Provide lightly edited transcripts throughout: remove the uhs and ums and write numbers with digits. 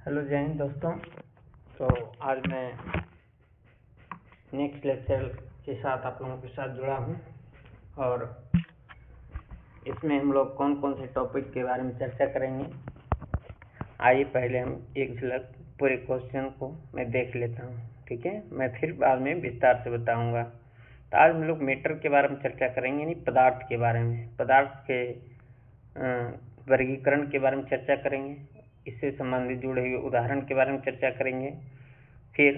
Hello जय हिंद दोस्तों। तो आज मैं नेक्स्ट लेक्चर के साथ आप लोगों के साथ जुड़ा हूँ और इसमें हम लोग कौन कौन से टॉपिक के बारे में चर्चा करेंगे। आइए पहले हम एक झलक पूरे क्वेश्चन को मैं देख लेता हूँ, ठीक है। मैं फिर बाद में विस्तार से बताऊँगा। तो आज हम लोग मैटर के बारे में चर्चा करेंगे, यानी पदार्थ के बारे में, पदार्थ के वर्गीकरण के बारे में चर्चा करेंगे। इससे संबंधित जुड़े हुए उदाहरण के बारे में चर्चा करेंगे। फिर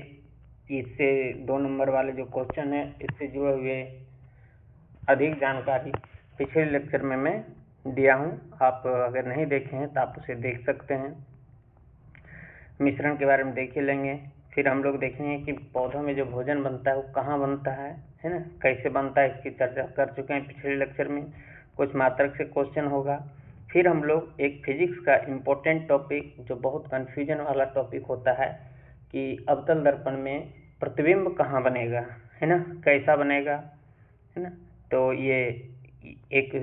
इससे 2 नंबर वाले जो क्वेश्चन है इससे जुड़े हुए अधिक जानकारी पिछले लेक्चर में मैं दिया हूँ, आप अगर नहीं देखे हैं तो आप उसे देख सकते हैं। मिश्रण के बारे में देख ही लेंगे। फिर हम लोग देखेंगे कि पौधों में जो भोजन बनता है वो कहाँ बनता है ना, कैसे बनता है, इसकी चर्चा कर चुके हैं पिछले लेक्चर में। कुछ मात्रक से क्वेश्चन होगा। फिर हम लोग एक फिजिक्स का इम्पोर्टेंट टॉपिक जो बहुत कन्फ्यूजन वाला टॉपिक होता है कि अवतल दर्पण में प्रतिबिंब कहाँ बनेगा, है ना, कैसा बनेगा, है ना। तो ये एक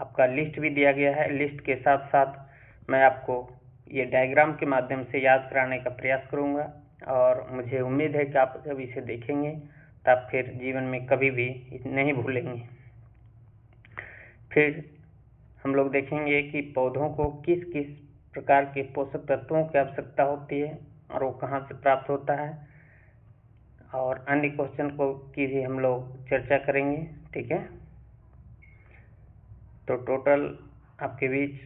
आपका लिस्ट भी दिया गया है। लिस्ट के साथ साथ मैं आपको ये डायग्राम के माध्यम से याद कराने का प्रयास करूँगा और मुझे उम्मीद है कि आप जब इसे देखेंगे तब फिर जीवन में कभी भी नहीं भूलेंगे। फिर हम लोग देखेंगे कि पौधों को किस किस प्रकार के पोषक तत्वों की आवश्यकता होती है और वो कहाँ से प्राप्त होता है, और अन्य क्वेश्चन को की भी हम लोग चर्चा करेंगे, ठीक है। तो टोटल आपके बीच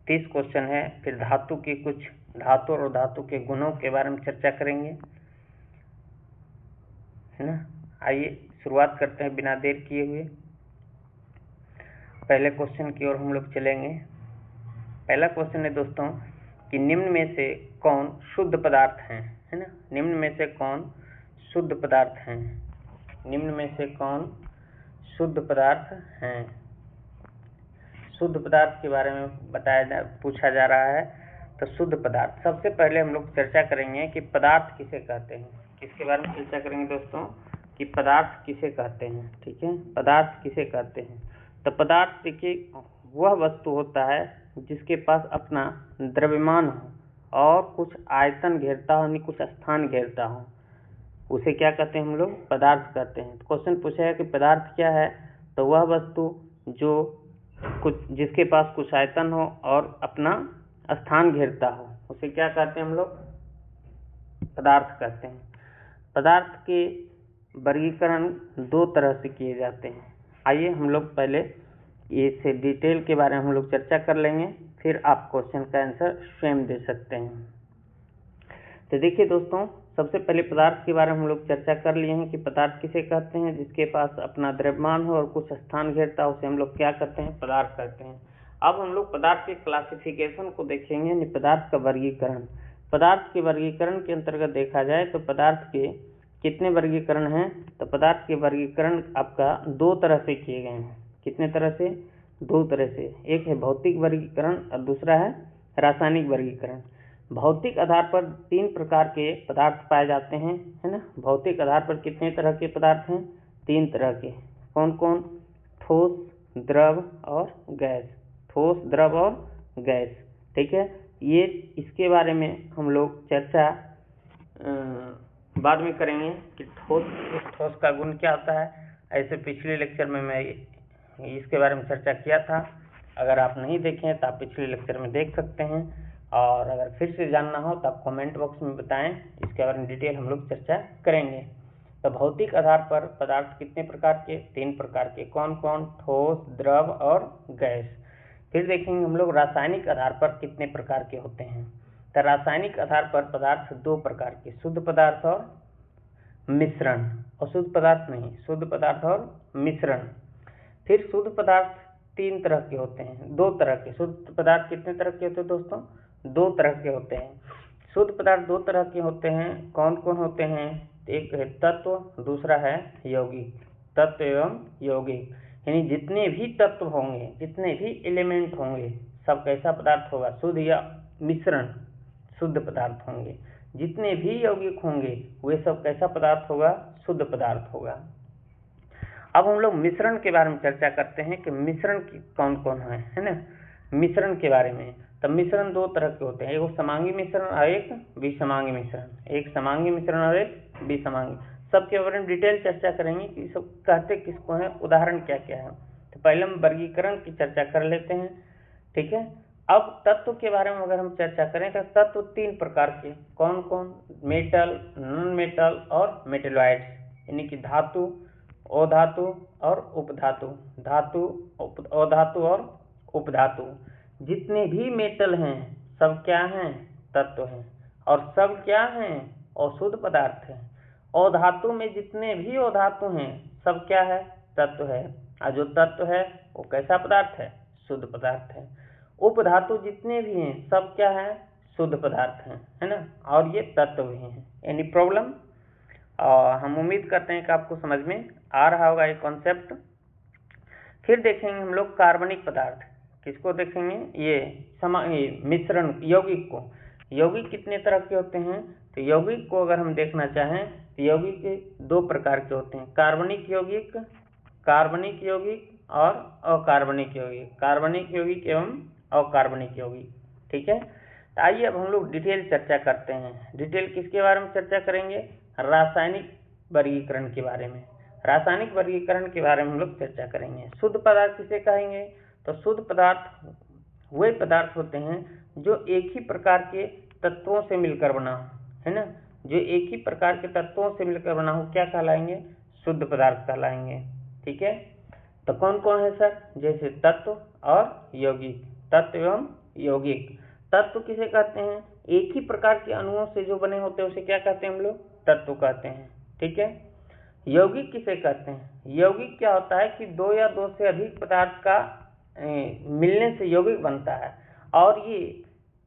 30 क्वेश्चन है। फिर धातु के कुछ धातु और धातु के गुणों के बारे में चर्चा करेंगे, है ना। आइए शुरुआत करते हैं बिना देर किए हुए। पहले क्वेश्चन की ओर हम लोग चलेंगे। पहला क्वेश्चन है दोस्तों कि निम्न में से कौन शुद्ध पदार्थ हैं, है ना। निम्न में से कौन शुद्ध पदार्थ हैं, निम्न में से कौन शुद्ध पदार्थ हैं। शुद्ध पदार्थ के बारे में पूछा जा रहा है। तो शुद्ध पदार्थ, सबसे पहले हम लोग चर्चा करेंगे कि पदार्थ किसे कहते हैं। किसके बारे में चर्चा करेंगे दोस्तों कि पदार्थ किसे कहते हैं, ठीक है। पदार्थ किसे कहते हैं। तो पदार्थ देखिए वह वस्तु होता है जिसके पास अपना द्रव्यमान हो और कुछ आयतन घेरता हो, यानी कुछ स्थान घेरता हो, उसे क्या कहते हैं हम लोग, पदार्थ कहते हैं। तो क्वेश्चन पूछा है कि पदार्थ क्या है। तो वह वस्तु जो कुछ जिसके पास कुछ आयतन हो और अपना स्थान घेरता हो उसे क्या कहते हैं हम लोग, पदार्थ कहते हैं। पदार्थ के वर्गीकरण 2 तरह से किए जाते हैं। आइए हम लोग पहले इससे डिटेल के बारे में हम लोग चर्चा कर लेंगे, फिर आप क्वेश्चन का आंसर स्वयं दे सकते हैं। तो देखिए दोस्तों, सबसे पहले पदार्थ के बारे में हम लोग चर्चा कर लिए हैं कि पदार्थ किसे कहते हैं, जिसके पास अपना द्रव्यमान हो और कुछ स्थान घेरता है उसे हम लोग क्या कहते हैं, पदार्थ कहते हैं। अब हम लोग पदार्थ के क्लासिफिकेशन को देखेंगे, यानी पदार्थ का वर्गीकरण। पदार्थ के वर्गीकरण के अंतर्गत देखा जाए तो पदार्थ के कितने वर्गीकरण हैं। तो पदार्थ के वर्गीकरण आपका 2 तरह से किए गए हैं। कितने तरह से, 2 तरह से। एक है भौतिक वर्गीकरण और दूसरा है रासायनिक वर्गीकरण। भौतिक आधार पर 3 प्रकार के पदार्थ पाए जाते हैं, है ना। भौतिक आधार पर कितने तरह के पदार्थ हैं, 3 तरह के। कौन कौन, ठोस, द्रव और गैस। ठोस, द्रव और गैस, ठीक है। ये इसके बारे में हम लोग चर्चा बाद में करेंगे कि ठोस का गुण क्या होता है। ऐसे पिछले लेक्चर में मैं इसके बारे में चर्चा किया था। अगर आप नहीं देखे हैं तो आप पिछले लेक्चर में देख सकते हैं, और अगर फिर से जानना हो तो आप कमेंट बॉक्स में बताएं, इसके बारे में डिटेल हम लोग चर्चा करेंगे। तो भौतिक आधार पर पदार्थ कितने प्रकार के, 3 प्रकार के। कौन कौन, ठोस, द्रव और गैस। फिर देखेंगे हम लोग रासायनिक आधार पर कितने प्रकार के होते हैं। तो रासायनिक आधार पर पदार्थ 2 प्रकार के, शुद्ध पदार्थ और मिश्रण। अशुद्ध पदार्थ नहीं, शुद्ध पदार्थ और मिश्रण। फिर शुद्ध पदार्थ 3 तरह के होते हैं, 2 तरह के। शुद्ध पदार्थ कितने तरह के होते हैं दोस्तों, 2 तरह के होते हैं। शुद्ध पदार्थ 2 तरह के होते हैं। कौन कौन होते हैं, एक है तत्व, दूसरा है यौगिक। तत्व एवं यौगिक, यानी जितने भी तत्व होंगे, जितने भी एलिमेंट होंगे, सब कैसा पदार्थ होगा, शुद्ध या मिश्रण शुद्ध पदार्थ होंगे। जितने भी यौगिक होंगे वे सब कैसा पदार्थ होगा, शुद्ध पदार्थ होगा। अब हम लोग मिश्रण के बारे में चर्चा करते हैं कि मिश्रण कौन कौन है ना, मिश्रण के बारे में। तो मिश्रण दो तरह के होते हैं, एक समांगी मिश्रण और एक विसमांगी मिश्रण। एक समांगी मिश्रण और एक विसमांगी। सबके बारे में डिटेल चर्चा करेंगे कि सब कहते किसको हैं, उदाहरण क्या क्या है। तो पहले हम वर्गीकरण की चर्चा कर लेते हैं, ठीक है। अब तत्व के बारे में अगर हम चर्चा करें तो तत्व तीन प्रकार के, कौन कौन, मेटल, नॉन मेटल और मेटेलॉइड्स, यानी कि धातु, अधातु और उपधातु। धातु, अधातु और उपधातु। जितने भी मेटल हैं सब क्या हैं, तत्व हैं, और सब क्या हैं, अशुद्ध पदार्थ हैं। अधातु में जितने भी अधातु हैं सब क्या है, तत्व है, और जो तत्व है वो कैसा पदार्थ है, शुद्ध पदार्थ है। उपधातु जितने भी हैं सब क्या है, शुद्ध पदार्थ हैं, है ना, और ये तत्व भी हैं। Any problem? हम उम्मीद करते हैं कि आपको समझ में आ रहा होगा ये कॉन्सेप्ट। फिर देखेंगे हम लोग कार्बनिक पदार्थ। किसको देखेंगे, ये मिश्रण, यौगिक को। यौगिक कितने तरह के होते हैं, तो यौगिक को अगर हम देखना चाहें तो यौगिक दो प्रकार के होते हैं, कार्बनिक यौगिक, कार्बनिक यौगिक और अकार्बनिक यौगिक, कार्बनिक यौगिक एवं अकार्बनिक यौगिक, ठीक है। तो आइए अब हम लोग डिटेल चर्चा करते हैं। डिटेल किसके बारे में चर्चा करेंगे, रासायनिक वर्गीकरण के बारे में। रासायनिक वर्गीकरण के बारे में हम लोग चर्चा करेंगे। शुद्ध पदार्थ किसे कहेंगे, तो शुद्ध पदार्थ वे पदार्थ होते हैं जो एक ही प्रकार के तत्वों से मिलकर बना हो, है ना, जो एक ही प्रकार के तत्वों से मिलकर बना हो, क्या कहलाएंगे, शुद्ध पदार्थ कहलाएंगे, ठीक है। तो कौन कौन है सर, जैसे तत्व और यौगिक, तत्व एवं यौगिक। तत्व किसे कहते हैं, एक ही प्रकार के अणुओं से जो बने होते हैं उसे क्या कहते हैं हम लोग, तत्व कहते हैं, ठीक है। यौगिक किसे कहते हैं, यौगिक क्या होता है कि दो या दो से अधिक पदार्थ का मिलने से यौगिक बनता है, और ये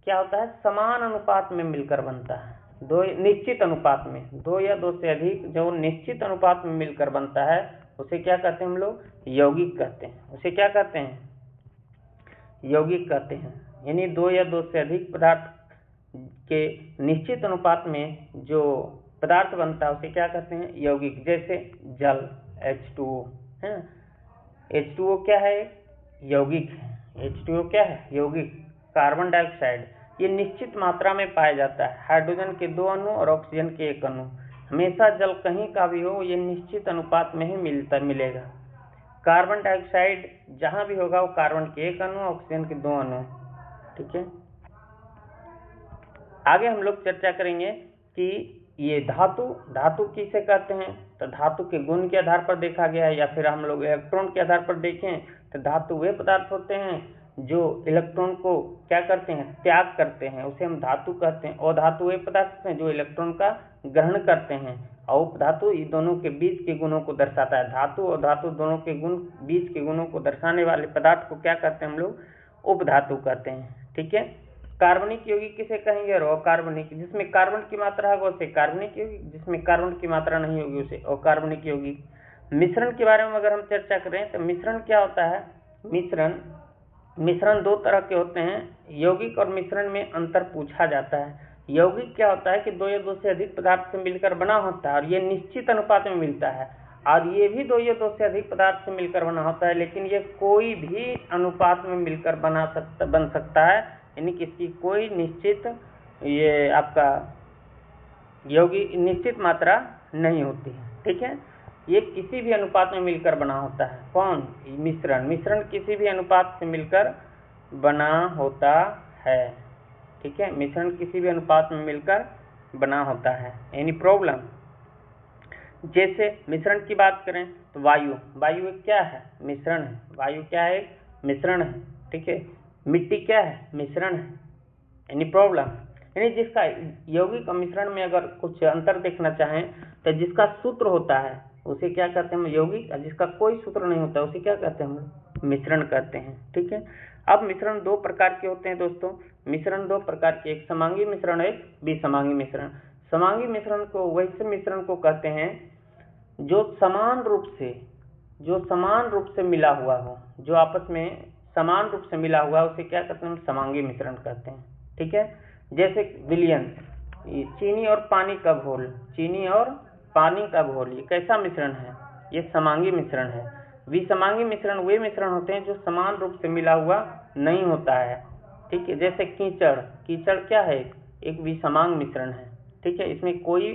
क्या होता है, समान अनुपात में मिलकर बनता है, दो निश्चित अनुपात में, दो या दो से अधिक जो निश्चित अनुपात में मिलकर बनता है उसे क्या कहते हैं हम लोग, यौगिक कहते हैं। उसे क्या कहते हैं, यौगिक कहते हैं। यानी दो या दो से अधिक पदार्थ के निश्चित अनुपात में जो पदार्थ बनता है उसे क्या कहते हैं, यौगिक। जैसे जल H2O है, H2O क्या है, यौगिक है। H2O क्या है, यौगिक। कार्बन डाइऑक्साइड ये निश्चित मात्रा में पाया जाता है, हाइड्रोजन के 2 अणु और ऑक्सीजन के 1 अणु। हमेशा जल कहीं का भी हो ये निश्चित अनुपात में ही मिलेगा। कार्बन डाइऑक्साइड जहां भी होगा वो कार्बन के 1 अणु, ऑक्सीजन के 2 अणु, ठीक है। आगे हम लोग चर्चा करेंगे कि ये धातु किसे कहते हैं, तो धातु के गुण के आधार पर देखा गया है, या फिर हम लोग इलेक्ट्रॉन के आधार पर देखें तो धातु वे पदार्थ होते हैं जो इलेक्ट्रॉन को क्या करते हैं, त्याग करते हैं, उसे हम धातु कहते हैं। और धातु वे पदार्थ हैं जो इलेक्ट्रॉन का ग्रहण करते हैं, और उपधातु ये दोनों के बीच के गुणों को दर्शाता है। धातु और धातु दोनों के गुण, बीच के गुणों को दर्शाने वाले पदार्थ को क्या कहते हैं हम लोग, उपधातु कहते हैं, ठीक है। कार्बनिक यौगिक किसे कहेंगे, अकार्बनिक, जिसमें कार्बन की मात्रा होगा उसे कार्बनिक यौगिक, जिसमें कार्बन की मात्रा नहीं होगी उसे अकार्बनिक यौगिक। मिश्रण के बारे में अगर हम चर्चा करें तो मिश्रण क्या होता है, मिश्रण दो तरह के होते हैं। यौगिक और मिश्रण में अंतर पूछा जाता है। यौगिक क्या होता है कि दो या दो से अधिक पदार्थ से मिलकर बना होता है और ये निश्चित अनुपात में मिलता है, और ये भी दो या दो से अधिक पदार्थ से मिलकर बना होता है, लेकिन ये कोई भी अनुपात में मिलकर बन सकता है, यानी कि इसकी कोई निश्चित ये आपका यौगिक निश्चित मात्रा नहीं होती है, ठीक है। ये किसी भी अनुपात में मिलकर बना होता है। कौन, मिश्रण किसी भी अनुपात से मिलकर बना होता है, ठीक है। मिश्रण किसी भी अनुपात में मिलकर बना होता है। Any problem? जैसे मिश्रण की बात करें तो वायु क्या है, मिश्रण है। वायु क्या है, मिश्रण है, ठीक है। मिट्टी क्या है, मिश्रण है। Any problem? यानी जिसका यौगिक और मिश्रण में अगर कुछ अंतर देखना चाहें तो जिसका सूत्र होता है उसे क्या कहते हैं हम, यौगिक, और जिसका कोई सूत्र नहीं होता उसे क्या कहते हैं हम, मिश्रण कहते हैं, ठीक है। अब मिश्रण दो प्रकार के होते हैं दोस्तों। मिश्रण दो प्रकार के, एक समांगी मिश्रण, एक विसमांगी मिश्रण। समांगी मिश्रण को वैसे मिश्रण को कहते हैं जो समान रूप से मिला हुआ हो, जो आपस में समान रूप से मिला हुआ है उसे क्या कहते हैं, हम समांगी मिश्रण कहते हैं, ठीक है। जैसे विलयन, चीनी और पानी का घोल, ये कैसा मिश्रण है, ये समांगी मिश्रण है। विसमांगी मिश्रण वे मिश्रण होते हैं जो समान रूप से मिला हुआ नहीं होता है, ठीक है। जैसे कीचड़, कीचड़ क्या है, एक विषमांग मिश्रण है, ठीक है, इसमें कोई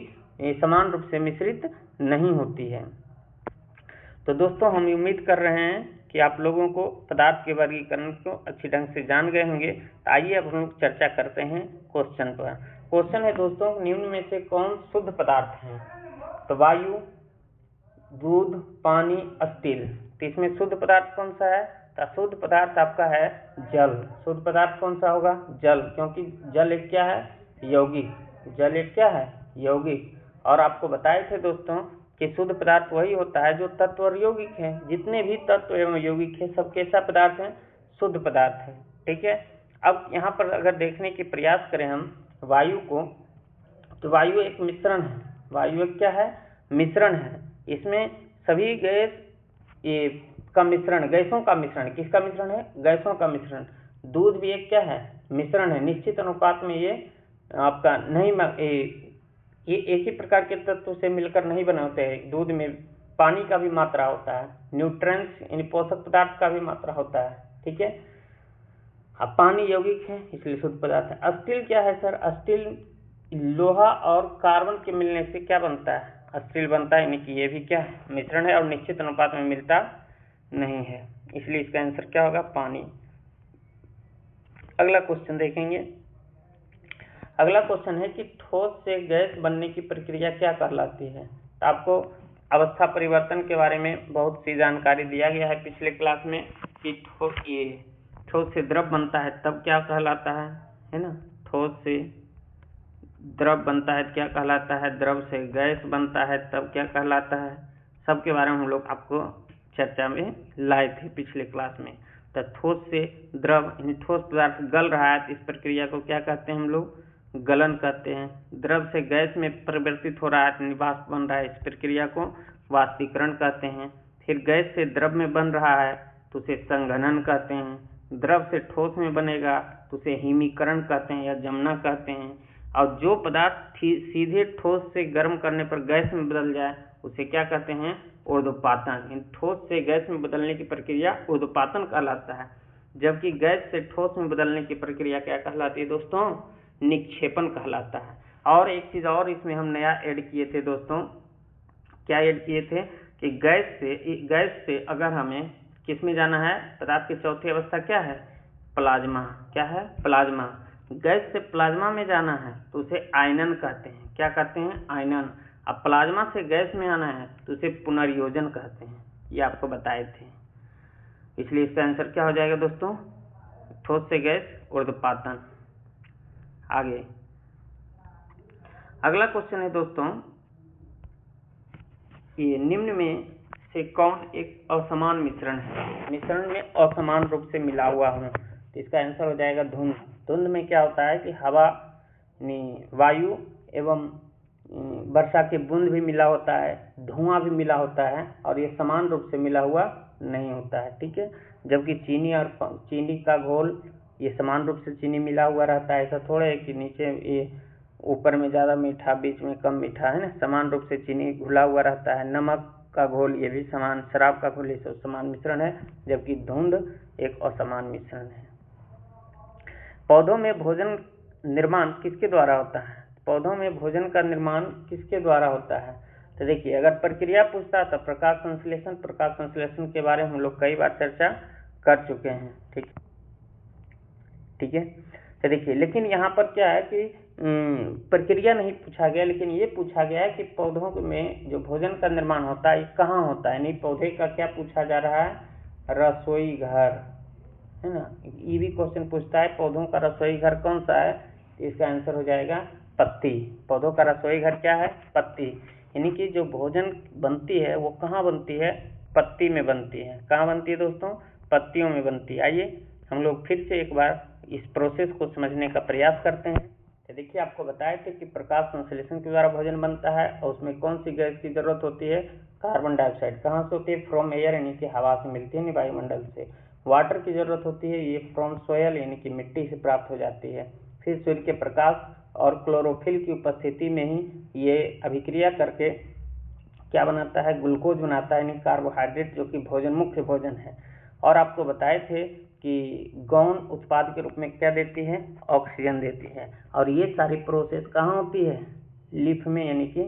समान रूप से मिश्रित नहीं होती है। तो दोस्तों हम उम्मीद कर रहे हैं कि आप लोगों को पदार्थ के वर्गीकरण को अच्छी ढंग से जान गए होंगे। तो आइए अब हम लोग चर्चा करते हैं क्वेश्चन पर। क्वेश्चन है दोस्तों, निम्न में से कौन शुद्ध पदार्थ है? तो वायु, दूध, पानी, स्टील। तो इसमें शुद्ध पदार्थ कौन सा है? तो शुद्ध पदार्थ आपका है जल। शुद्ध पदार्थ कौन सा होगा? जल, क्योंकि जल एक क्या है? यौगिक। जल एक क्या है? यौगिक। और आपको बताए थे दोस्तों कि शुद्ध पदार्थ वही होता है जो तत्व और यौगिक है। जितने भी तत्व एवं यौगिक है सब कैसा पदार्थ है? शुद्ध पदार्थ है, ठीक है। अब यहाँ पर अगर देखने की प्रयास करें हम वायु को, तो वायु एक मिश्रण है। वायु एक क्या है? मिश्रण है। इसमें सभी गैस ये का मिश्रण, गैसों का मिश्रण। किसका मिश्रण है? गैसों का मिश्रण। दूध भी एक क्या है? मिश्रण है। निश्चित अनुपात में ये आपका नहीं, ये एक ही प्रकार के तत्व से मिलकर नहीं बने होते हैं। दूध में पानी का भी मात्रा होता है, न्यूट्रिएंट्स यानी पोषक पदार्थ का भी मात्रा होता है, ठीक है। अब पानी यौगिक है इसलिए शुद्ध पदार्थ है। स्टील क्या है सर? स्टील लोहा और कार्बन के मिलने से क्या बनता है? स्टील बनता है, यानी कि ये भी क्या है? मिश्रण है और निश्चित अनुपात में मिलता नहीं है, इसलिए इसका आंसर क्या होगा? पानी। अगला क्वेश्चन देखेंगे। अगला क्वेश्चन है कि ठोस से गैस बनने की प्रक्रिया क्या कहलाती है? तो आपको अवस्था परिवर्तन के बारे में बहुत सी जानकारी दिया गया है पिछले क्लास में कि ठोस से द्रव बनता है तब क्या कहलाता है ना। ठोस से द्रव बनता है क्या कहलाता है? द्रव से गैस बनता है तब क्या कहलाता है? सबके बारे में हम लोग आपको चर्चा में लाए थे पिछले क्लास में। तो ठोस से द्रव यानी ठोस पदार्थ गल रहा है तो इस प्रक्रिया को क्या कहते हैं हम लोग? गलन कहते हैं। द्रव से गैस में परिवर्तित हो रहा है, वाष्प बन रहा है, इस प्रक्रिया को वाष्पीकरण कहते हैं। फिर गैस से द्रव में बन रहा है तो उसे संघनन कहते हैं। द्रव से ठोस में बनेगा तो उसे हिमीकरण कहते हैं या जमना कहते हैं। और जो पदार्थ सीधे ठोस से गर्म करने पर गैस में बदल जाए उसे क्या कहते हैं? ऊर्ध्वपातन। ठोस से गैस में बदलने की प्रक्रिया ऊर्ध्वपातन कहलाता है, जबकि गैस से ठोस में बदलने की प्रक्रिया क्या कहलाती है दोस्तों? निक्षेपण कहलाता है। और एक चीज और इसमें हम नया ऐड किए थे दोस्तों। क्या ऐड किए थे कि गैस से अगर हमें किस में जाना है? पदार्थ की चौथी अवस्था क्या है? प्लाज्मा। क्या है? प्लाज्मा। गैस से प्लाज्मा में जाना है तो उसे आयनन कहते हैं। क्या कहते हैं? आयनन। अब प्लाज्मा से गैस में आना है तो उसे पुनर्योजन कहते हैं। ये आपको बताए थे, इसलिए इसका आंसर क्या हो जाएगा दोस्तों? ठोस से गैस ऊर्ध्वपातन। आगे अगला क्वेश्चन है दोस्तों, ये निम्न में से कौन एक असमान मिश्रण है? मिश्रण में असमान रूप से मिला हुआ हूँ, तो इसका आंसर हो जाएगा धुंध। धुंध में क्या होता है कि हवा, वायु एवं वर्षा की बूंद भी मिला होता है, धुआं भी मिला होता है, और ये समान रूप से मिला हुआ नहीं होता है, ठीक है। जबकि चीनी और चीनी का घोल ये समान रूप से चीनी मिला हुआ रहता है। ऐसा थोड़ा है कि नीचे ये ऊपर में ज़्यादा मीठा बीच में कम मीठा है ना, समान रूप से चीनी घुला हुआ रहता है। नमक का घोल ये भी समान, शराब का घोल ये सब समान मिश्रण है, जबकि धुंध एक असमान मिश्रण है। पौधों में भोजन निर्माण किसके द्वारा होता है? पौधों में भोजन का निर्माण किसके द्वारा होता है? तो देखिए, अगर प्रक्रिया पूछता है तो प्रकाश संश्लेषण। प्रकाश संश्लेषण के बारे में हम लोग कई बार चर्चा कर चुके हैं, ठीक है। तो देखिए, लेकिन यहाँ पर क्या है कि प्रक्रिया नहीं पूछा गया, लेकिन ये पूछा गया है कि पौधों में जो भोजन का निर्माण होता है ये कहाँ होता है। नहीं, पौधे का क्या पूछा जा रहा है? रसोई घर, है ना। ये भी क्वेश्चन पूछता है पौधों का रसोई घर कौन सा है, तो इसका आंसर हो जाएगा पत्ती। पौधों का रसोई घर क्या है? पत्ती। यानी कि जो भोजन बनती है वो कहाँ बनती है? पत्ती में बनती है। कहाँ बनती है दोस्तों? पत्तियों में बनती है। आइए हम लोग फिर से एक बार इस प्रोसेस को समझने का प्रयास करते हैं। तो देखिए, आपको बताए थे कि प्रकाश संश्लेषण के द्वारा भोजन बनता है, और उसमें कौन सी गैस की जरूरत होती है? Carbon dioxide. कहाँ से होती है? फ्रॉम एयर, यानी कि हवा से मिलती है, वायुमंडल से। वाटर की जरूरत होती है, ये फ्रॉम सोयल, यानी कि मिट्टी से प्राप्त हो जाती है। फिर सूर्य के प्रकाश और क्लोरोफिल की उपस्थिति में ही ये अभिक्रिया करके क्या बनाता है? ग्लूकोज बनाता है, यानी कार्बोहाइड्रेट, जो कि भोजन मुख्य भोजन है। और आपको बताए थे कि गौण उत्पाद के रूप में क्या देती है, ऑक्सीजन देती है। और ये सारी प्रोसेस कहाँ होती है, लीफ में, यानी कि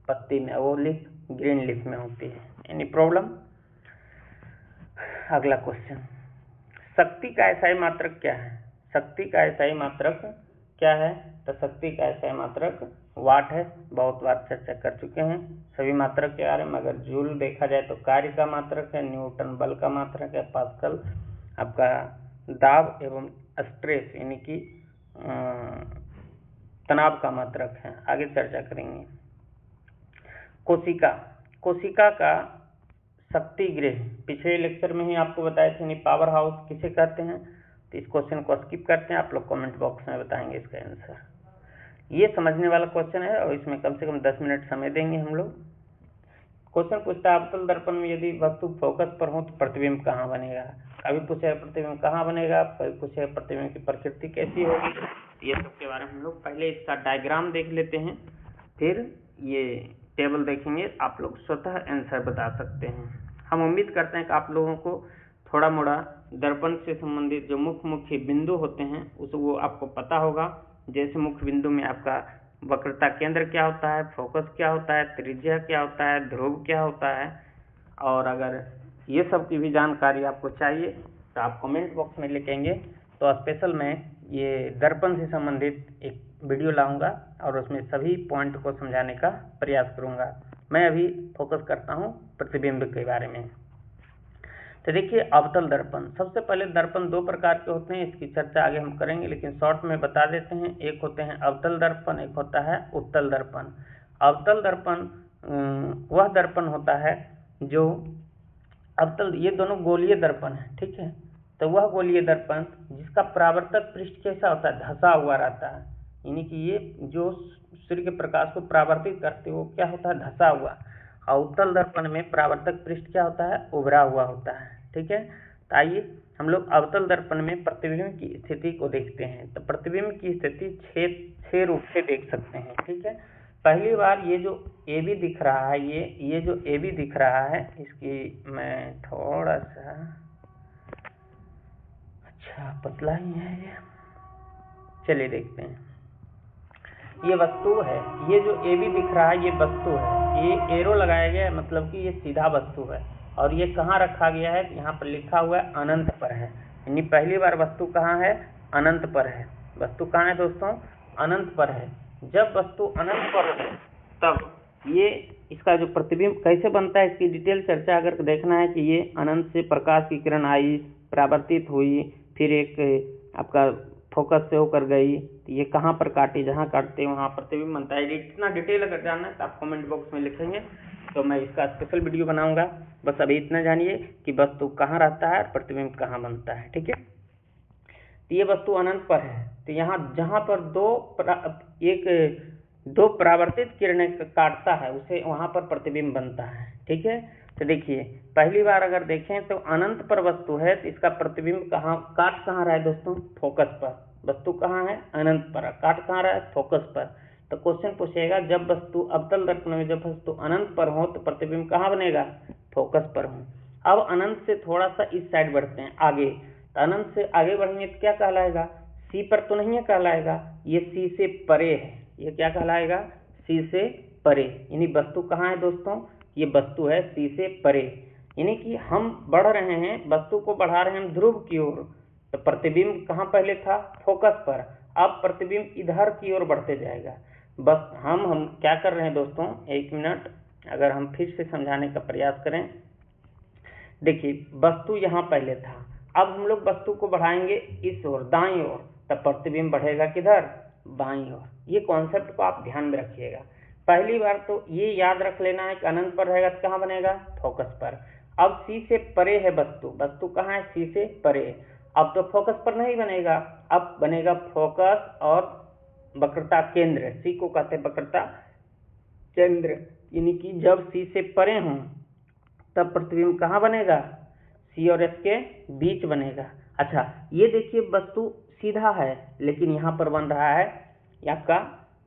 पत्ती में, वो लीफ ग्रीन लीफ में होती है। Any problem? अगला क्वेश्चन, शक्ति का एसआई मात्रक क्या है? शक्ति का एसआई मात्रक क्या है? तो शक्ति का एसआई मात्रक वाट है, बहुत बार चर्चा कर चुके हैं सभी मात्रक के बारे में। अगर जूल देखा जाए तो कार्य का मात्रक है, न्यूटन बल का मात्रक है, पास्कल आपका दाब एवं स्ट्रेस यानी कि तनाव का मात्रक है। आगे चर्चा करेंगे। कोशिका, कोशिका का शक्ति गृह पिछले लेक्चर में ही आपको बताए थे, पावर हाउस किसे कहते हैं। तो इस क्वेश्चन को स्किप करते हैं, आप लोग कमेंट बॉक्स में बताएंगे इसका आंसर। ये समझने वाला क्वेश्चन है और इसमें कम से कम 10 मिनट समय देंगे हम लोग। क्वेश्चन पूछता है अवतल दर्पण में यदि वस्तु फोकस पर हो तो प्रतिबिंब कहाँ बनेगा। कभी पूछे है प्रतिबिंब कहाँ बनेगा, कभी पूछे है प्रतिबिंब की प्रकृति कैसी होगी। ये सब के बारे में हम लोग पहले इसका डायग्राम देख लेते हैं, फिर ये टेबल देखेंगे, आप लोग स्वतः आंसर बता सकते हैं। हम उम्मीद करते हैं कि आप लोगों को थोड़ा मोड़ा दर्पण से संबंधित जो मुख्य बिंदु होते हैं उस वो आपको पता होगा। जैसे मुख्य बिंदु में आपका वक्रता केंद्र क्या होता है, फोकस क्या होता है, त्रिज्या क्या होता है, ध्रुव क्या होता है। और अगर ये सब की भी जानकारी आपको चाहिए तो आप कमेंट बॉक्स में लिखेंगे, तो स्पेशल मैं ये दर्पण से संबंधित एक वीडियो लाऊंगा और उसमें सभी पॉइंट को समझाने का प्रयास करूंगा। मैं अभी फोकस करता हूँ प्रतिबिंब के बारे में। तो देखिए अवतल दर्पण, सबसे पहले दर्पण दो प्रकार के होते हैं, इसकी चर्चा आगे हम करेंगे, लेकिन शॉर्ट में बता देते हैं। एक होते हैं अवतल दर्पण, एक होता है उत्तल दर्पण। अवतल दर्पण वह दर्पण होता है जो अवतल, ये दोनों गोलीय दर्पण है, ठीक है। तो वह गोलीय दर्पण जिसका परावर्तक पृष्ठ कैसा होता है, धंसा हुआ रहता है, यानी कि ये जो सूर्य के प्रकाश को परावर्तित करते वो क्या होता है, धंसा हुआ। और उत्तल दर्पण में परावर्तक पृष्ठ क्या होता है, उभरा हुआ होता है, ठीक है। तो आइए हम लोग अवतल दर्पण में प्रतिबिंब की स्थिति को देखते हैं। तो प्रतिबिंब की स्थिति छह रूप से देख सकते हैं, ठीक है। पहली बार ये जो ए बी दिख रहा है, ये जो ए बी दिख रहा है, इसकी मैं थोड़ा सा अच्छा पतला ही है ये, चलिए देखते हैं। ये वस्तु है, ये जो ए बी दिख रहा है ये वस्तु है, ये एरो लगाया गया है, मतलब कि ये सीधा वस्तु है। और ये कहाँ रखा गया है, यहाँ पर लिखा हुआ है अनंत पर है, यानी पहली बार वस्तु कहाँ है, अनंत पर है। वस्तु कहाँ है दोस्तों, अनंत पर है। जब वस्तु अनंत पर है तब ये इसका जो प्रतिबिंब कैसे बनता है, इसकी डिटेल चर्चा अगर देखना है कि ये अनंत से प्रकाश की किरण आई, परावर्तित हुई, फिर एक आपका फोकस से होकर गई, तो ये कहाँ पर काटी, जहाँ काटते हैं वहाँ प्रतिबिंब बनता है। इतना डिटेल अगर जानना है तो आप कमेंट बॉक्स में लिखेंगे, तो मैं इसका स्पेशल वीडियो बनाऊंगा। बस अभी इतना जानिए कि वस्तु कहाँ रहता है और प्रतिबिंब कहाँ बनता है, ठीक है। तो ये वस्तु अनंत पर है, तो यहाँ जहाँ पर दो परावर्तित किरणें काटता है उसे वहाँ पर प्रतिबिंब बनता है, ठीक है। तो देखिए पहली बार अगर देखें तो अनंत पर वस्तु है, तो इसका प्रतिबिंब काट कहाँ रहा है दोस्तों, फोकस पर। वस्तु कहाँ है, अनंत पर, काट कहाँ रहा है, फोकस पर। तो क्वेश्चन पूछेगा जब वस्तु अवतल दर्पण में जब वस्तु अनंत पर हो तो प्रतिबिंब कहाँ बनेगा, फोकस पर हो। अब अनंत से थोड़ा सा इस साइड बढ़ते हैं आगे, तो अनंत से आगे बढ़ेंगे तो क्या कहलाएगा, सी पर तो नहीं है कहलाएगा, ये सी से परे है, ये क्या कहलाएगा, सी से परे। यानी वस्तु कहाँ है दोस्तों, ये वस्तु है सी से परे, यानी कि हम बढ़ रहे हैं, वस्तु को बढ़ा रहे हैं हम ध्रुव की ओर। तो प्रतिबिंब कहाँ पहले था, फोकस पर, अब प्रतिबिंब इधर की ओर बढ़ते जाएगा। बस हम क्या कर रहे हैं दोस्तों, एक मिनट अगर हम फिर से समझाने का प्रयास करें। देखिए वस्तु यहाँ पहले था, अब हम लोग वस्तु को बढ़ाएंगे इस ओर, दाईं ओर, तब प्रतिबिंब बढ़ेगा किधर, बाईं ओर। ये कॉन्सेप्ट को आप ध्यान में रखिएगा। पहली बार तो ये याद रख लेना है कि अनंत पर रहेगा तो कहाँ बनेगा, फोकस पर। अब सी से परे है वस्तु, वस्तु कहाँ है, सी से परे। अब तो फोकस पर नहीं बनेगा, अब बनेगा फोकस और वक्रता केंद्र, सी को कहते हैं वक्रता केंद्र, यानी कि जब सी से परे हों तब प्रतिबिंब कहाँ बनेगा, सी और एस के बीच बनेगा। अच्छा ये देखिए वस्तु सीधा है, लेकिन यहाँ पर बन रहा है आपका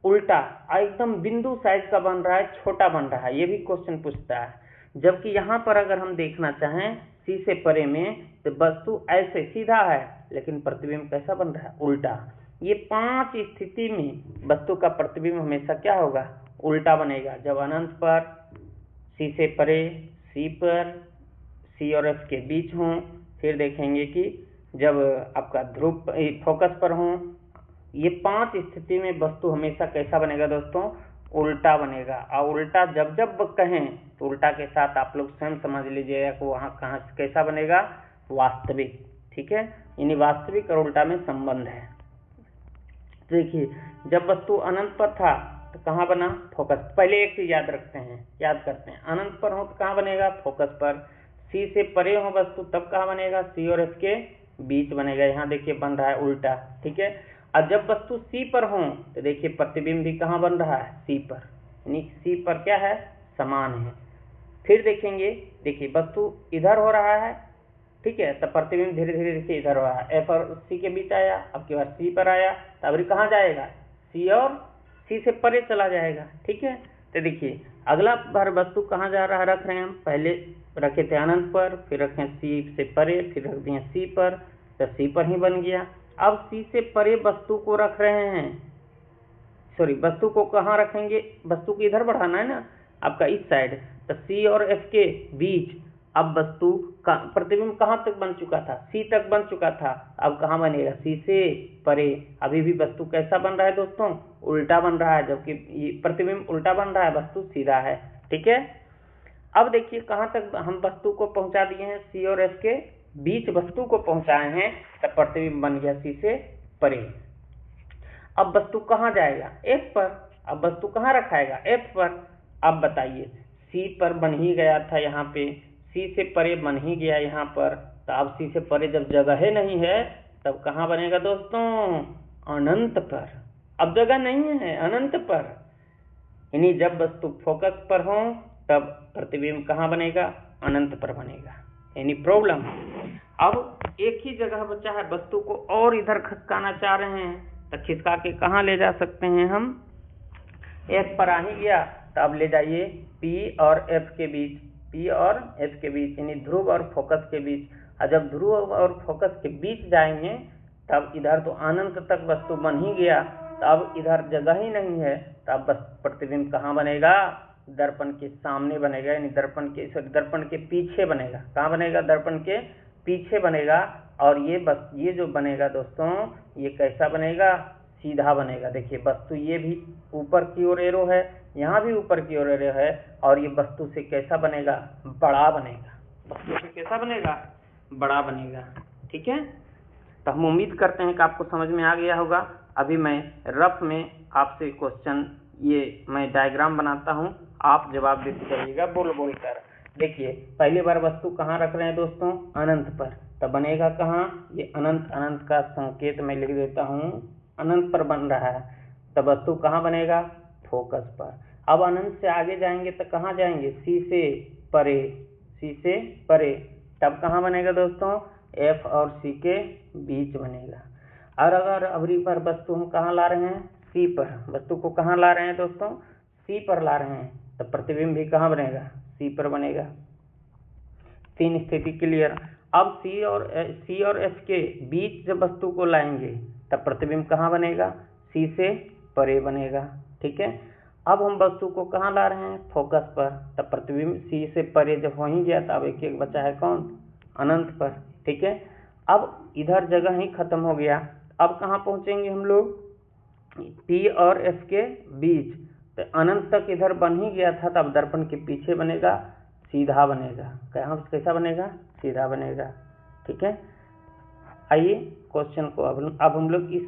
उल्टा, एकदम बिंदु साइज का बन रहा है, छोटा बन रहा है, ये भी क्वेश्चन पूछता है। जबकि यहाँ पर अगर हम देखना चाहें सी से परे में, तो वस्तु ऐसे सीधा है लेकिन प्रतिबिंब कैसा बन रहा है, उल्टा। ये 5 स्थिति में वस्तु का प्रतिबिंब हमेशा क्या होगा, उल्टा बनेगा। जब अनंत पर, सी से परे, सी पर, सी और एफ के बीच हों, फिर देखेंगे कि जब आपका ध्रुव फोकस पर हों, ये 5 स्थिति में वस्तु हमेशा कैसा बनेगा दोस्तों, उल्टा बनेगा। और उल्टा जब जब कहें तो उल्टा के साथ आप लोग स्वयं समझ लीजिएगा कि वहाँ कहाँ कैसा बनेगा, वास्तविक। ठीक है, यानी वास्तविक और उल्टा में संबंध है। देखिए, जब वस्तु अनंत पर था तो कहाँ बना, फोकस। पहले एक चीज याद रखते हैं, याद करते हैं, अनंत पर हो तो कहाँ बनेगा, फोकस पर। सी से परे हो वस्तु तब कहाँ बनेगा, सी और एफ के बीच बनेगा। यहाँ देखिए बन रहा है उल्टा। ठीक है, और जब वस्तु सी पर हो तो देखिए प्रतिबिंब भी कहाँ बन रहा है, सी पर, यानी सी पर क्या है, समान है। फिर देखेंगे, देखिए वस्तु इधर हो रहा है, ठीक है, तब प्रतिबिंब धीरे धीरे देखिए इधर हो रहा है, एफ और सी के बीच आया, अब की बार सी पर आया, तो अभी कहाँ जाएगा, सी और सी से परे चला जाएगा। ठीक है, तो देखिए अगला बार वस्तु कहाँ जा रहा है, रख रहे हैं हम, पहले रखे थे अनंत पर, फिर रखे सी से परे, फिर रख दिए सी पर, तो सी पर ही बन गया। अब सी से परे वस्तु को रख रहे हैं, सॉरी वस्तु को कहाँ रखेंगे, वस्तु को इधर बढ़ाना है ना आपका, इस साइड, तो सी और एफ के बीच। अब वस्तु का प्रतिबिंब कहाँ तक बन चुका था, सी तक बन चुका था, अब कहाँ बनेगा, सी से परे। अभी भी वस्तु कैसा बन रहा है दोस्तों, उल्टा बन रहा है, जबकि प्रतिबिंब उल्टा बन रहा है, वस्तु सीधा है। ठीक है, अब देखिए कहाँ तक हम वस्तु को पहुंचा दिए हैं, सी और एफ के बीच वस्तु को पहुंचाए हैं, तब प्रतिबिंब बन गया सी से परे। अब वस्तु कहाँ जाएगा, एफ पर। अब वस्तु कहाँ रखाएगा, एफ पर। अब बताइए, सी पर बन ही गया था, यहाँ पे सी से परे बन ही गया यहाँ पर, तो अब सी से परे जब जगह नहीं है तब कहाँ बनेगा दोस्तों, अनंत पर। अब जगह नहीं है, अनंत पर, यानी जब वस्तु फोकस पर हो तब प्रतिबिंब कहाँ बनेगा, अनंत पर बनेगा, यानी प्रॉब्लम। अब एक ही जगह बचा है, वस्तु को और इधर खिसकाना चाह रहे हैं, तो खिसका के कहाँ ले जा सकते हैं हम, एफ पर आ ही गया, तो अब ले जाइए पी और एफ के बीच, पी और एफ के बीच, यानी ध्रुव और फोकस के बीच। और जब ध्रुव और फोकस के बीच जाएंगे तब इधर तो अनंत तक वस्तु बन ही गया, तो अब इधर जगह ही नहीं है, तो अब बस प्रतिबिंब कहाँ बनेगा, दर्पण के सामने बनेगा, यानी दर्पण के पीछे बनेगा। कहाँ बनेगा, दर्पण के पीछे बनेगा। और ये बस ये जो बनेगा दोस्तों, ये कैसा बनेगा, सीधा बनेगा। देखिए वस्तु ये भी ऊपर की ओर एरो है, यहाँ भी ऊपर की ओर एरो है, और ये वस्तु से कैसा बनेगा, बड़ा बनेगा। वस्तु से कैसा बनेगा, बड़ा बनेगा। ठीक है, तो हम उम्मीद करते हैं कि आपको समझ में आ गया होगा। अभी मैं रफ में आपसे क्वेश्चन, ये मैं डायग्राम बनाता हूँ, आप जवाब देते जाइएगा बोल बोल कर। देखिए पहली बार वस्तु कहाँ रख रहे हैं दोस्तों, अनंत पर, तो बनेगा कहाँ, ये अनंत, अनंत का संकेत मैं लिख देता हूँ, अनंत पर बन रहा है, तो वस्तु कहाँ बनेगा, फोकस पर। अब अनंत से आगे जाएंगे तो कहाँ जाएंगे, सी से परे, सी से परे, तब कहाँ बनेगा दोस्तों, एफ और सी के बीच बनेगा। और अगर अगली बार वस्तु हम कहाँ ला रहे हैं, सी पर, वस्तु को कहाँ ला रहे हैं दोस्तों, सी पर ला रहे हैं, तो प्रतिबिंब भी कहाँ बनेगा, सी पर बनेगा। 3 स्थिति क्लियर। अब सी और एफ के बीच जब वस्तु को लाएंगे तब प्रतिबिंब कहाँ बनेगा, सी से परे बनेगा। ठीक है, अब हम वस्तु को कहाँ ला रहे हैं, फोकस पर, तब प्रतिबिंब सी से परे जब हो ही गया, तब एक एक बचा है कौन, अनंत पर। ठीक है, अब इधर जगह ही खत्म हो गया, अब कहाँ पहुंचेंगे हम लोग, पी और एफ के बीच, तो अनंत तक इधर बन ही गया था, तब दर्पण के पीछे बनेगा, सीधा बनेगा। कैसा बनेगा, सीधा बनेगा। ठीक है, आइए क्वेश्चन को अब हम लोग इस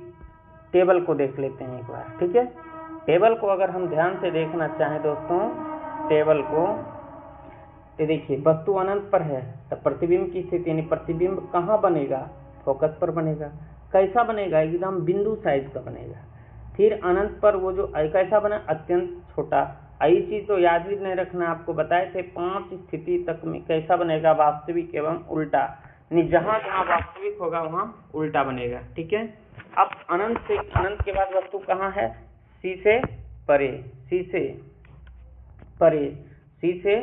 टेबल को देख लेते हैं एक बार। ठीक है, टेबल को अगर हम ध्यान से देखना चाहें दोस्तों, टेबल को, तो देखिए वस्तु अनंत पर है, तो प्रतिबिंब की स्थिति, यानी प्रतिबिंब कहाँ बनेगा, फोकस पर बनेगा। कैसा बनेगा, एकदम बिंदु साइज का बनेगा। फिर अनंत पर वो जो कैसा बना, अत्यंत छोटा। यही चीज तो याद भी नहीं रखना, आपको बताए थे 5 स्थिति तक में कैसा बनेगा, वास्तविक एवं उल्टा, यानी जहां जहां वास्तविक होगा वहां उल्टा बनेगा। ठीक है, अब अनंत के बाद वस्तु कहाँ है, सी से परे, सी से परे, सी से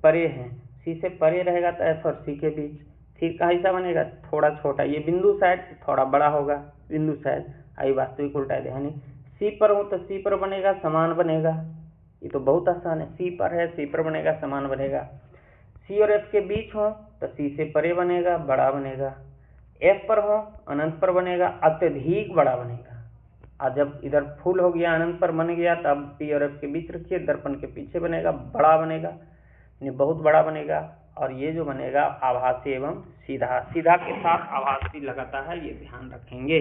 परे है, सी से परे रहेगा तो एफ और सी के बीच, फिर कैसा बनेगा, थोड़ा छोटा, ये बिंदु साइड थोड़ा बड़ा होगा, बिंदु साइड, आई वास्तविक उल्टा है ध्यान। सी पर हो तो सी पर बनेगा समान बनेगा, ये तो बहुत आसान है, सी पर है सी पर बनेगा समान बनेगा। सी और एफ के बीच हो तो सी से परे बनेगा बड़ा बनेगा, एफ पर हो अनंत पर बनेगा अत्यधिक बड़ा बनेगा, और जब इधर फुल हो गया अनंत पर बन गया तब पी और एफ के बीच रखिए, दर्पण के पीछे बनेगा बड़ा बनेगा, बहुत बड़ा बनेगा। और ये जो बनेगा आभासी एवं सीधा, सीधा के साथ आभासी लगाता है, ये ध्यान रखेंगे।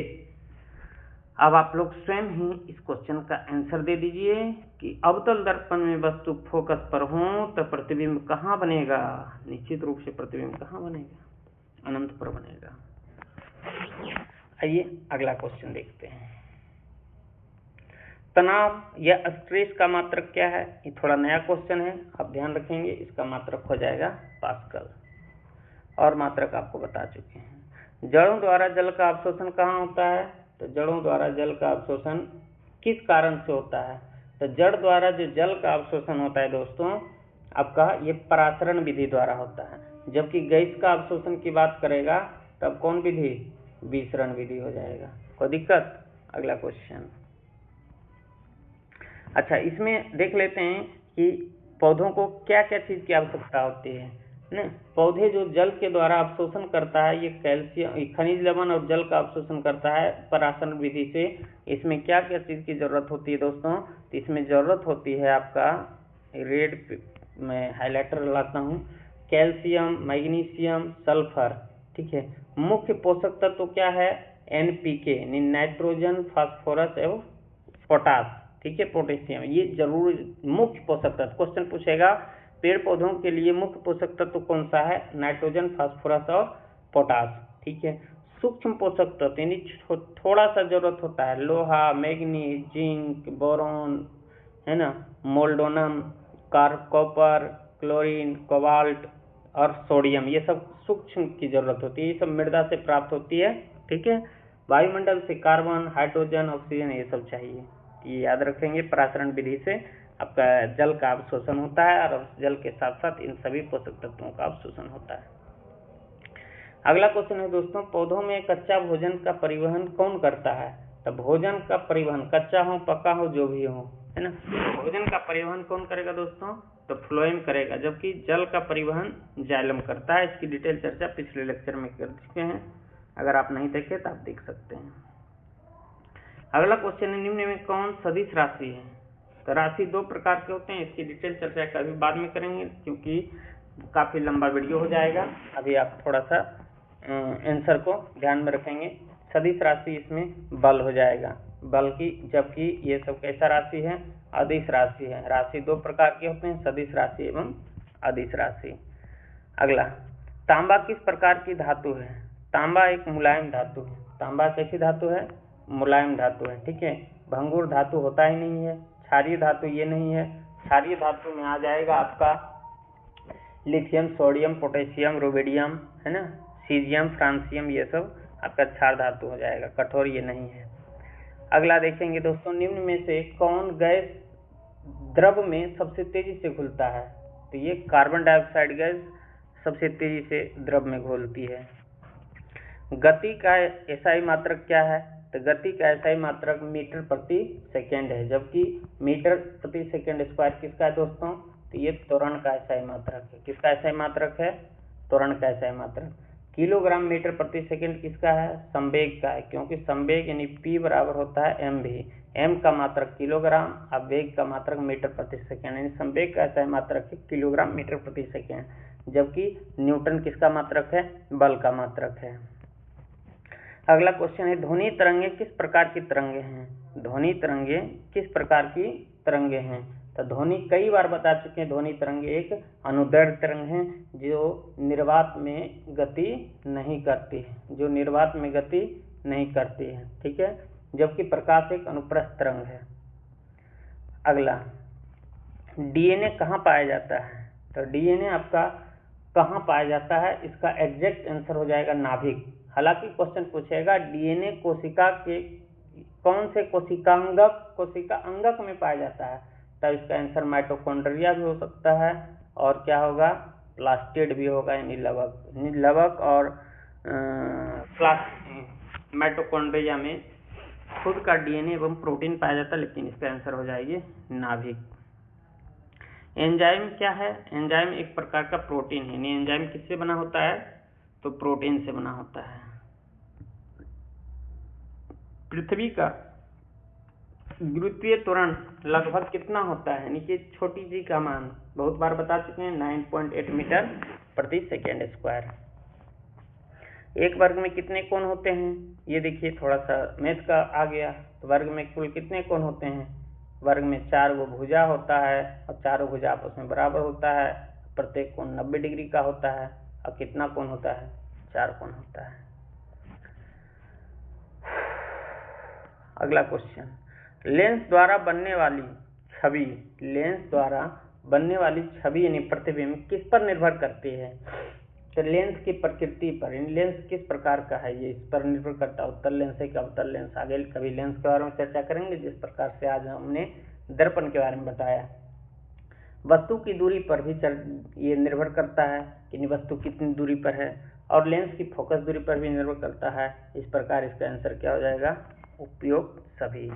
अब आप लोग स्वयं ही इस क्वेश्चन का आंसर दे दीजिए कि अवतल दर्पण में वस्तु फोकस पर हो तो प्रतिबिंब कहाँ बनेगा, निश्चित रूप से प्रतिबिंब कहाँ बनेगा, अनंत पर बनेगा। आइए अगला क्वेश्चन देखते हैं। तनाव या स्ट्रेस का मात्रक क्या है, ये थोड़ा नया क्वेश्चन है, आप ध्यान रखेंगे। इसका मात्रक हो जाएगा पास्कल, और मात्रक आपको बता चुके हैं। जड़ों द्वारा जल का अवशोषण कहाँ होता है, तो जड़ों द्वारा जल का अवशोषण किस कारण से होता है, तो जड़ द्वारा जो जल का अवशोषण होता है दोस्तों आपका ये परासरण विधि द्वारा होता है, जबकि गैस का अवशोषण की बात करेगा तब कौन विधि, विसरण विधि हो जाएगा। कोई दिक्कत। अगला क्वेश्चन। अच्छा, इसमें देख लेते हैं कि पौधों को क्या क्या चीज की आवश्यकता होती है ना। पौधे जो जल के द्वारा अवशोषण करता है, ये कैल्शियम, खनिज लवण और जल का अवशोषण करता है परासरण विधि से। इसमें क्या क्या चीज की जरूरत होती है दोस्तों, तो इसमें जरूरत होती है आपका, रेड में हाईलाइटर लगाता हूँ, कैल्शियम, मैग्नीशियम, सल्फर, ठीक है। मुख्य पोषक तत्व क्या है, NPK, नाइट्रोजन, फास्फोरस एवं पोटास, ठीक है, पोटेशियम, ये जरूर मुख्य पोषक तत्व। क्वेश्चन पूछेगा पेड़ पौधों के लिए मुख्य पोषक तत्व कौन सा है, नाइट्रोजन, फास्फोरस और पोटास, ठीक है। सूक्ष्म पोषक तत्व यानी थोड़ा सा जरूरत होता है, लोहा, मैग्नीज, जिंक, बोरॉन, है ना, मोल्डोनम, कॉपर, क्लोरीन, कोबाल्ट और सोडियम, ये सब सूक्ष्म की जरूरत होती है, ये सब मृदा से प्राप्त होती है, ठीक है। वायुमंडल से कार्बन, हाइड्रोजन, ऑक्सीजन, ये सब चाहिए, ये याद रखेंगे। परासरण विधि से आपका जल का अवशोषण होता है और जल के साथ साथ इन सभी पोषक तत्वों का अवशोषण होता है। अगला क्वेश्चन है दोस्तों, पौधों में कच्चा भोजन का परिवहन कौन करता है, तो भोजन का परिवहन कच्चा हो पका हो जो भी हो, है ना, भोजन का परिवहन कौन करेगा दोस्तों, तो फ्लोएम करेगा, जबकि जल का परिवहन जाइलम करता है। इसकी डिटेल चर्चा पिछले लेक्चर में कर चुके हैं, अगर आप नहीं देखे तो आप देख सकते हैं। अगला क्वेश्चन है, निम्न में कौन सदिश राशि है, तो राशि दो प्रकार के होते हैं, इसकी डिटेल चर्चा कभी बाद में करेंगे क्योंकि काफी लंबा वीडियो हो जाएगा। अभी आप थोड़ा सा आंसर को ध्यान में रखेंगे। सदिश राशि इसमें बल हो जाएगा, बल्कि जबकि ये सब कैसा राशि है, अदिश राशि है। राशि दो प्रकार के होते हैं, सदिश राशि एवं अदिश राशि। अगला, तांबा किस प्रकार की धातु है, तांबा एक मुलायम धातु है। तांबा कैसी धातु है, मुलायम धातु है, ठीक है। भंगुर धातु होता ही नहीं है। क्षारीय धातु ये नहीं है। क्षारीय धातु में आ जाएगा आपका लिथियम, सोडियम, पोटेशियम, रुबिडियम, है ना, सीजियम, फ्रांसियम, ये सब आपका क्षार धातु हो जाएगा, कठोर ये नहीं है। अगला देखेंगे दोस्तों, निम्न में से कौन गैस द्रव में सबसे तेजी से घुलता है, तो ये कार्बन डाइऑक्साइड गैस सबसे तेजी से द्रव में घुलती है। गति का एसआई मात्रक क्या है, तो गति का एसआई मात्रक मीटर प्रति सेकेंड है, जबकि मीटर प्रति सेकेंड स्क्वायर किसका है दोस्तों, तो ये त्वरण का एसआई मात्रक है। किसका एसआई मात्रक है, त्वरण का एसआई मात्रक। किलोग्राम मीटर प्रति सेकेंड किसका है, संवेग का है, क्योंकि संवेग यानी p बराबर होता है mv, m का मात्रक किलोग्राम और वेग का मात्रक मीटर प्रति सेकेंड, यानी संवेग का एसआई मात्रक है किलोग्राम मीटर प्रति सेकेंड, जबकि न्यूटन किसका मात्रक है, बल का मात्रक है। अगला क्वेश्चन है, ध्वनि तरंगे किस प्रकार की तरंगे हैं, ध्वनि तरंगे किस प्रकार की तरंगे हैं, तो ध्वनि कई बार बता चुके हैं। ध्वनि तरंगे एक अनुदैर्घ्य तरंग है जो निर्वात में गति नहीं करती है, जो निर्वात में गति नहीं करती है, ठीक है, जबकि प्रकाश एक अनुप्रस्थ तरंग है। अगला, डीएनए कहाँ पाया जाता है, तो डीएनए आपका कहाँ पाया जाता है, इसका एग्जैक्ट आंसर हो जाएगा नाभिक। हालांकि क्वेश्चन पूछेगा डीएनए कोशिका के कौन से कोशिका अंगक में पाया जाता है, तब इसका आंसर माइटोकॉन्ड्रिया भी हो सकता है, और क्या होगा, प्लास्टिड भी होगा यानी लवक और माइटोकॉन्ड्रिया में खुद का डीएनए एवं प्रोटीन पाया जाता है, लेकिन इसका आंसर हो जाएगी नाभिक। एंजाइम क्या है? एंजाइम एक प्रकार का प्रोटीन है, यानी एंजाइम किससे बना होता है? तो प्रोटीन से बना होता है। पृथ्वी का गुरुत्वीय त्वरण लगभग कितना होता है? यानी कि छोटी जी का मान बहुत बार बता चुके हैं, 9.8 मीटर प्रति सेकेंड स्क्वायर। एक वर्ग में कितने कोण होते हैं? ये देखिए थोड़ा सा मैथ का आ गया। तो वर्ग में कुल कितने कोण होते हैं? वर्ग में 4 गो भुजा होता है और चारों भुजा आपस में बराबर होता है। प्रत्येक कोण 90 डिग्री का होता है। और कितना कोण होता है? 4 कोण होता है। अगला क्वेश्चन, लेंस द्वारा बनने वाली छवि यानी प्रतिबिंब किस पर निर्भर करती है? तो लेंस की प्रकृति पर, लेंस किस प्रकार का है ये इस पर निर्भर करता है। उत्तल लेंस है कि अवतल लेंस? आगे कभी लेंस के बारे में चर्चा करेंगे, जिस प्रकार से आज हमने दर्पण के बारे में बताया। वस्तु की दूरी पर भी ये निर्भर करता है कि वस्तु कितनी दूरी पर है, और लेंस की फोकस दूरी पर भी निर्भर करता है। इस प्रकार इसका आंसर क्या हो जाएगा? उपयुक्त सभी।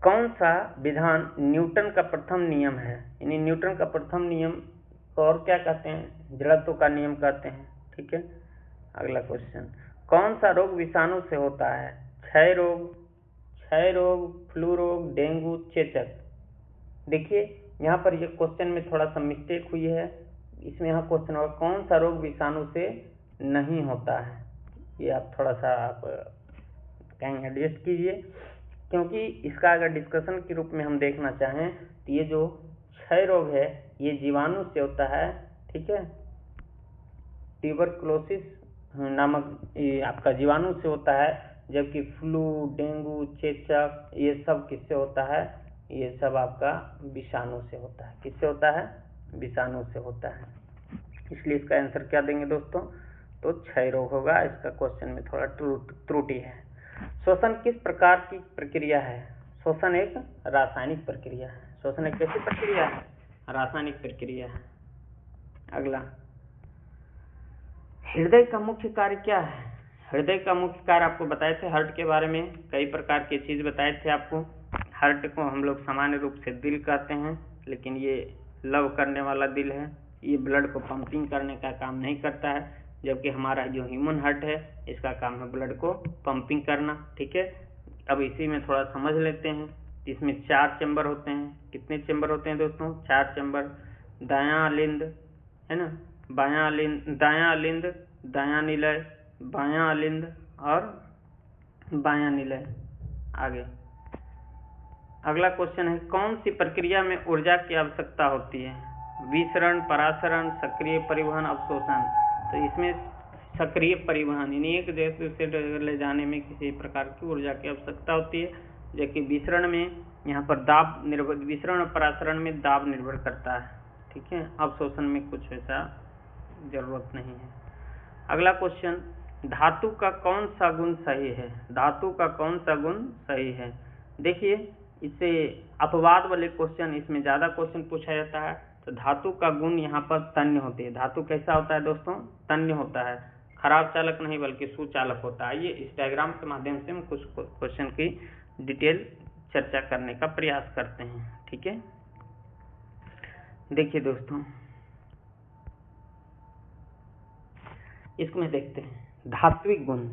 कौन सा विधान न्यूटन का प्रथम नियम है? यानी न्यूटन का प्रथम नियम को और क्या कहते हैं? जड़त्व का नियम कहते हैं। ठीक है। अगला क्वेश्चन, कौन सा रोग विषाणु से होता है? क्षय रोग, फ्लू रोग, डेंगू, चेचक। देखिए यहाँ पर ये क्वेश्चन में थोड़ा सा मिस्टेक हुई है। इसमें यहाँ क्वेश्चन होगा कौन सा रोग विषाणु से नहीं होता है। ये आप थोड़ा सा कहीं एडजस्ट कीजिए, क्योंकि इसका अगर डिस्कशन के रूप में हम देखना चाहें तो ये जो क्षय रोग है ये जीवाणु से होता है। ठीक है, ट्यूबरकुलोसिस नामक ये आपका जीवाणु से होता है, जबकि फ्लू, डेंगू, चेचक ये सब किससे होता है? ये सब आपका विषाणु से होता है। किससे होता है? विषाणु से होता है। इसलिए इसका आंसर क्या देंगे दोस्तों? तो क्षय रोग होगा। इसका क्वेश्चन में थोड़ा त्रुटि है। श्वसन किस प्रकार की प्रक्रिया है? श्वसन एक रासायनिक प्रक्रिया है। श्वसन एक कैसी प्रक्रिया है? रासायनिक प्रक्रिया है। अगला, हृदय का मुख्य कार्य क्या है? हृदय का मुख्य कार्य आपको बताए थे, हार्ट के बारे में कई प्रकार की चीज बताए थे आपको। हार्ट को हम लोग सामान्य रूप से दिल कहते हैं, लेकिन ये लव करने वाला दिल है। ये ब्लड को पंपिंग करने का काम नहीं करता है, जबकि हमारा जो ह्यूमन हार्ट है इसका काम है ब्लड को पंपिंग करना। ठीक है, अब इसी में थोड़ा समझ लेते हैं। इसमें 4 चैम्बर होते हैं। कितने चैम्बर होते हैं दोस्तों? 4 चैम्बर। दायां लिंद है ना, बायां लिंद, दायां लिंद, दायां निलय, बायां लिंद और बायां निलय। आगे अगला क्वेश्चन है, कौन सी प्रक्रिया में ऊर्जा की आवश्यकता होती है? विसरण, परासरण, सक्रिय परिवहन, अवशोषण। तो इसमें सक्रिय परिवहन यानी एक देश से दूसरे जगह ले जाने में किसी प्रकार की ऊर्जा की आवश्यकता होती है, जबकि विसरण में यहाँ पर दाब निर्भर, विसरण और परासरण में दाब निर्भर करता है। ठीक है, अवशोषण में कुछ ऐसा जरूरत नहीं है। अगला क्वेश्चन, धातु का कौन सा गुण सही है? धातु का कौन सा गुण सही है? देखिए इससे अपवाद वाले क्वेश्चन, इसमें ज्यादा क्वेश्चन पूछा जाता है। तो धातु का गुण यहाँ पर तन्य होती है। धातु कैसा होता है दोस्तों? तन्य होता है। खराब चालक नहीं बल्कि सुचालक होता है। ये इस डायग्राम के माध्यम से हम कुछ क्वेश्चन की डिटेल चर्चा करने का प्रयास करते हैं। ठीक है, देखिए दोस्तों इसमें देखते हैं धात्विक गुण।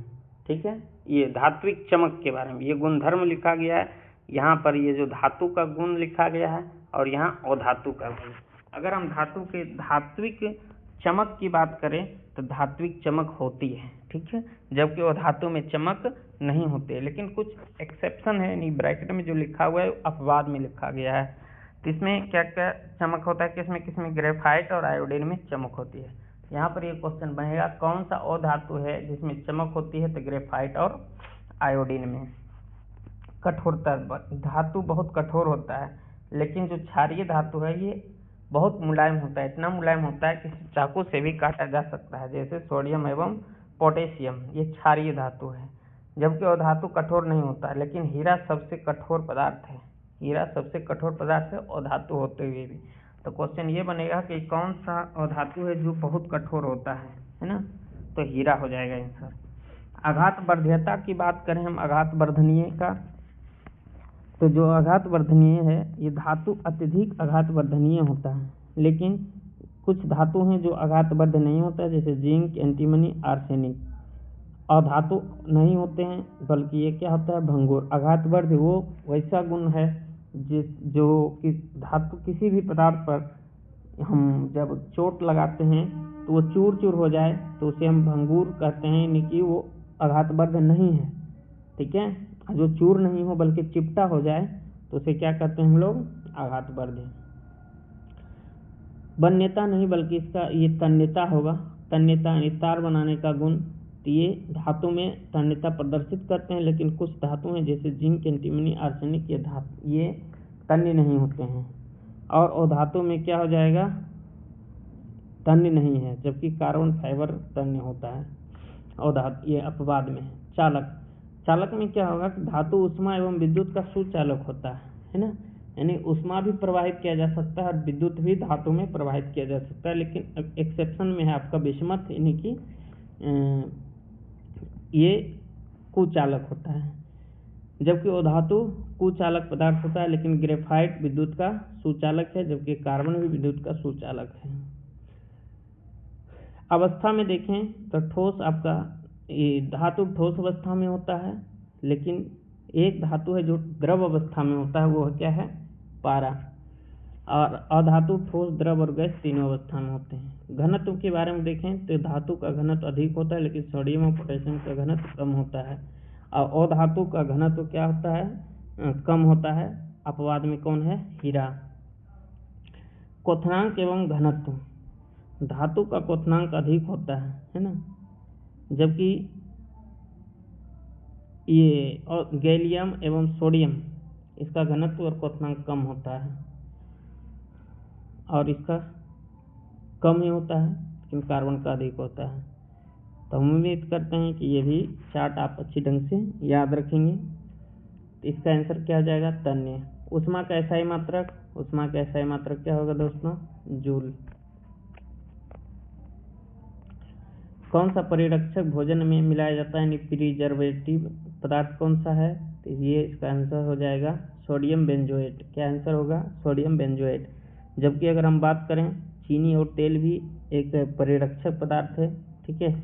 ठीक है, ये धात्विक चमक के बारे में ये गुणधर्म लिखा गया है। यहाँ पर ये जो धातु का गुण लिखा गया है और यहाँ अधातु का गुण। अगर हम धातु के धात्विक चमक की बात करें तो धात्विक चमक होती है। ठीक है, जबकि अधातु में चमक नहीं होती है, लेकिन कुछ एक्सेप्शन है। यानी ब्रैकेट में जो लिखा हुआ है अपवाद में लिखा गया है। तो इसमें क्या क्या चमक होता है? किसमें ग्रेफाइट और आयोडीन में चमक होती है। यहाँ पर ये क्वेश्चन बनेगा कौन सा अधातु है जिसमें चमक होती है? तो ग्रेफाइट और आयोडीन में। कठोरता, धातु बहुत कठोर होता है, लेकिन जो क्षारीय धातु है ये बहुत मुलायम होता है। इतना मुलायम होता है कि चाकू से भी काटा जा सकता है, जैसे सोडियम एवं पोटेशियम। ये क्षारीय धातु है, जबकि अधातु कठोर नहीं होता है। लेकिन हीरा सबसे कठोर पदार्थ है। हीरा सबसे कठोर पदार्थ है अधातु होते हुए भी। तो क्वेश्चन ये बनेगा कि कौन सा अधातु है जो बहुत कठोर होता है ना, तो हीरा हो जाएगा आंसर। आघात वर्ध्यता की बात करें हम आघात वर्धनीय का, तो जो आघात वर्धनीय है ये धातु अत्यधिक आघात वर्धनीय होता है, लेकिन कुछ धातु हैं जो आघात वर्ध नहीं होता, जैसे जिंक, एंटीमनी, आर्सेनिक। अधातु नहीं होते हैं बल्कि ये क्या होता है, भंगुर। आघात वर्ध वो वैसा गुण है जो कि धातु किसी भी पदार्थ पर हम जब चोट लगाते हैं तो वो चूर चूर हो जाए तो उसे हम भंगुर कहते हैं, यानी कि वो आघातवर्ध नहीं है। ठीक है, जो चूर नहीं हो बल्कि चिपटा हो जाए तो उसे क्या कहते हैं हम लोग, आघातवर्ध। वन्यता नहीं बल्कि इसका ये तन्यता होगा। तन्यता यानी तार बनाने का गुण, तो ये धातु में तन्यता प्रदर्शित करते हैं, लेकिन कुछ धातु हैं जैसे जिंक, एंटीमनी, आर्सेनिक ये तन्य नहीं होते हैं। और अधातु में क्या हो जाएगा, तन्य नहीं है, जबकि कार्बन फाइबर तन्य होता है। और ये अपवाद में चालक। चालक में क्या होगा कि धातु ऊष्मा एवं विद्युत का सुचालक होता है ना, यानी ऊष्मा भी प्रवाहित किया जा सकता है और विद्युत भी धातु में प्रवाहित किया जा सकता है, लेकिन एक्सेप्शन में है आपका बिस्मथ, यानी कि ये कुचालक होता है। जबकि अधातु कुचालक पदार्थ होता है, लेकिन ग्रेफाइट विद्युत का सुचालक है, जबकि कार्बन भी विद्युत का सुचालक है। अवस्था में देखें तो ठोस आपका ये धातु ठोस अवस्था में होता है, लेकिन एक धातु है जो द्रव अवस्था में होता है, वो क्या है, पारा। और अधातु ठोस, द्रव और गैस तीनों अवस्था में होते हैं। घनत्व के बारे में देखें तो धातु का घनत्व अधिक होता है, लेकिन सोडियम और पोटेशियम का घनत्व कम होता है। और अधातु का घनत्व क्या होता है, कम होता है। अपवाद में कौन है, हीरा। क्वथनांक एवं घनत्व, धातु का क्वथनांक अधिक होता है ना, जबकि ये और गैलियम एवं सोडियम इसका घनत्व और क्वथनांक कम होता है, और इसका कम ही होता है, लेकिन कार्बन का अधिक होता है। तो हम उम्मीद करते हैं कि ये भी चार्ट आप अच्छी ढंग से याद रखेंगे। तो इसका आंसर क्या हो जाएगा, तन्य। ऊष्मा का एसआई मात्रक, ऊष्मा का एसआई मात्रक क्या होगा दोस्तों, जूल। कौन सा परिरक्षक भोजन में मिलाया जाता है, यानी प्रिजर्वेटिव पदार्थ कौन सा है, तो ये इसका आंसर हो जाएगा सोडियम बेंजोएट। क्या आंसर होगा, सोडियम बेंजोएट। जबकि अगर हम बात करें चीनी और तेल भी एक परिरक्षक पदार्थ है, ठीक है,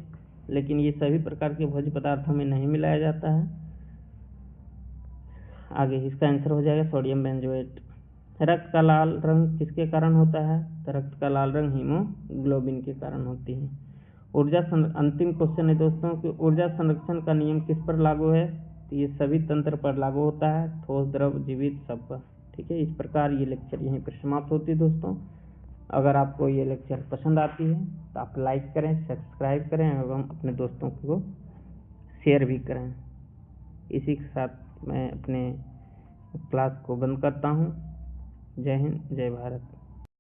लेकिन ये सभी प्रकार के भोज्य पदार्थों में नहीं मिलाया जाता है। आगे इसका आंसर हो जाएगा सोडियम बेंजोएट। रक्त का लाल रंग किसके कारण होता है, तो रक्त का लाल रंग हीमोग्लोबिन के कारण होती है। अंतिम क्वेश्चन है दोस्तों कि ऊर्जा संरक्षण का नियम किस पर लागू है, तो ये सभी तंत्र पर लागू होता है, ठोस, द्रव, जीवित सब पर। ठीक है, इस प्रकार ये लेक्चर यहीं पर समाप्त होती है दोस्तों। अगर आपको ये लेक्चर पसंद आती है तो आप लाइक करें, सब्सक्राइब करें एवं अपने दोस्तों को शेयर भी करें। इसी के साथ मैं अपने क्लास को बंद करता हूँ। जय हिंद, जय भारत।